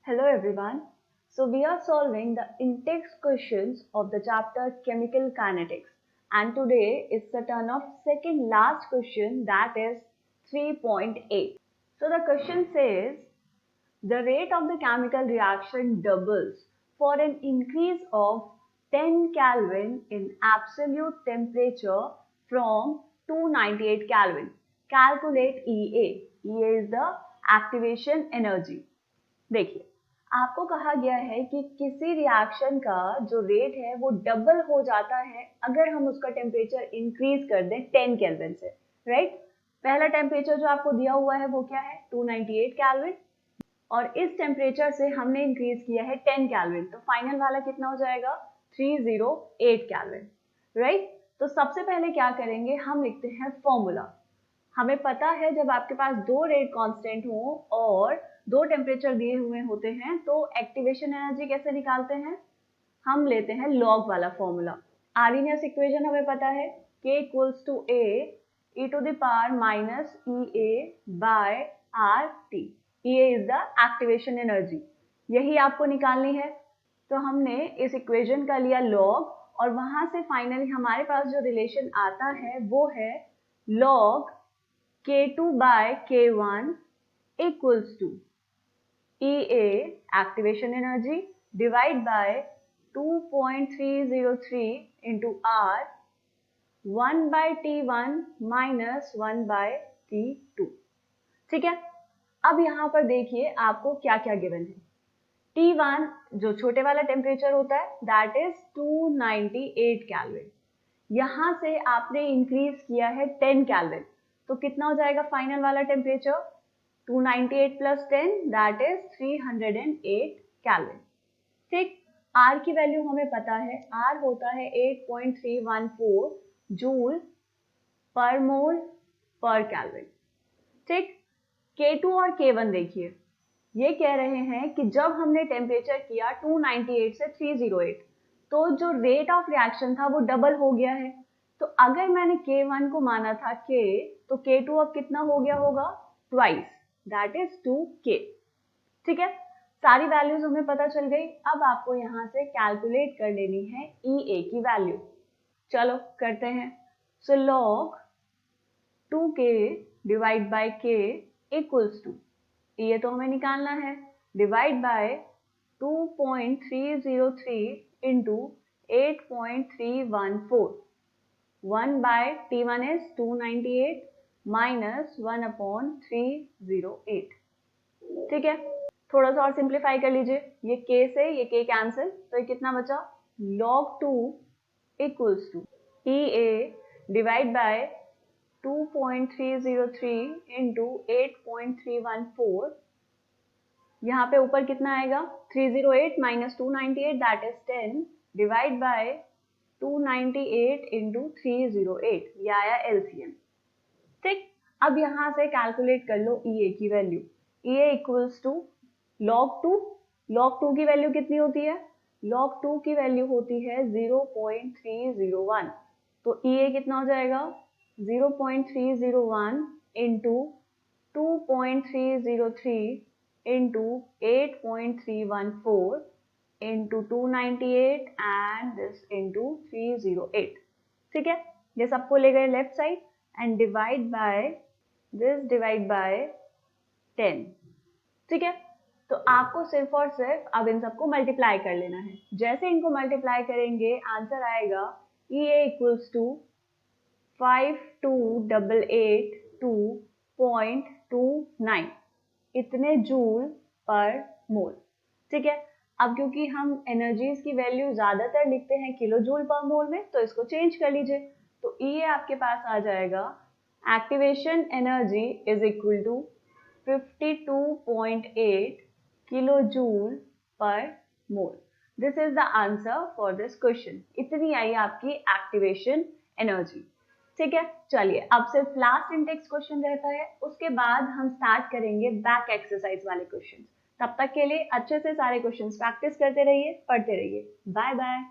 Hello everyone. So we are solving the in-text questions of the chapter Chemical Kinetics, and today is the turn of second last question, that is 3.8. So the question says the rate of the chemical reaction doubles for an increase of 10 Kelvin in absolute temperature from 298 Kelvin. Calculate EA. EA is the activation energy. देखिए, आपको कहा गया है कि किसी reaction का जो rate है वो डबल हो जाता है अगर हम उसका टेम्परेचर इंक्रीज कर दें 10 केल्विन से, राइट? पहला टेम्परेचर जो आपको दिया हुआ है वो क्या है? 298 केल्विन, और इस टेम्परेचर से हमने इंक्रीज किया है 10 केल्विन, तो फाइनल वाला कितना हो जाएगा? 308 केल्विन, राइट? तो सबसे पहले क्या करेंगे, हम लिखते हैं फॉर्मूला। हमें पता है जब आपके पास दो रेट कांस्टेंट हो और दो टेम्परेचर दिए हुए होते हैं तो एक्टिवेशन एनर्जी कैसे निकालते हैं? हम लेते हैं लॉग वाला फॉर्मूला। आर्रीनियस इक्वेशन हमें पता है K equals to A e to the power minus EA by RT। EA is the activation energy, यही आपको निकालनी है। तो हमने इस इक्वेशन का लिया लॉग और वहां से फाइनली हमारे पास जो रिलेशन आता है वो है log K2 by K1 equals to EA activation energy divide by 2.303 into R 1 by T1 minus 1 by T2। ठीक है, अब यहाँ पर देखिए आपको क्या क्या गिवन है। T1 जो छोटे वाला टेम्परेचर होता है दैट इज 298 केल्विन। यहाँ से आपने इंक्रीज किया है 10 केल्विन, तो कितना हो जाएगा फाइनल वाला temperature? 298 plus 10 that is 308 kelvin. ठीक, R की वैल्यू हमें पता है, R होता है 8.314 जूल पर मोल पर केल्विन। ठीक, K2 और K1 देखिए, ये कह रहे हैं कि जब हमने टेम्परेचर किया 298 से 308 तो जो रेट ऑफ रिएक्शन था वो डबल हो गया है। तो अगर मैंने K1 को माना था K, तो K2 अब कितना हो गया होगा? Twice, that is 2K। ठीक है, सारी वैल्यूज हमें पता चल गई। अब आपको यहाँ से कैलकुलेट कर लेनी है EA की वैल्यू। चलो करते हैं। So log 2K divide by K equals to, EA तो हमें निकालना है, divide by 2.303 into 8.314, 1 by T1 is 298 minus 1/308। ठीक है, थोड़ा सा और सिंप्लीफाई कर लीजिए, ये K से ये K कैंसिल, तो ये कितना बचा? log 2 equals to EA divide by 2.303 into 8.314, यहाँ पे ऊपर कितना आएगा? 308 minus 298 that is 10 divide by 298 into 308, ये आया LCM। ठीक, अब यहां से कैलकुलेट कर लो EA की value. EA equals to log 2, log 2 की वैल्यू कितनी होती है? log 2 की वैल्यू होती है 0.301, तो EA कितना हो जाएगा? 0.301 into 2.303 into 8.314 into 298 and this into 308। ठीक है, ये सबको ले गए left side and divide by this divide by 10। ठीक है, तो आपको सिर्फ और सिर्फ अब इन सबको मल्टीप्लाई कर लेना है। जैसे इनको मल्टीप्लाई करेंगे आंसर आएगा EA इक्वल्स टू 52882.29 इतने जूल पर मोल। ठीक है, अब क्योंकि हम एनर्जीज की वैल्यू ज्यादातर लिखते हैं किलो जूल पर मोल में, तो इसको चेंज कर लीजिए, तो EA आपके पास आ जाएगा activation energy is equal to 52.8 kilo joule per mole. This is the answer for this question. इतनी आई आपकी एक्टिवेशन एनर्जी। ठीक है, चलिए अब सिर्फ लास्ट इंटेक्स क्वेश्चन रहता है, उसके बाद हम स्टार्ट करेंगे बैक एक्सरसाइज वाले क्वेश्चन। तब तक के लिए अच्छे से सारे क्वेश्चन प्रैक्टिस करते रहिए, पढ़ते रहिए। Bye bye.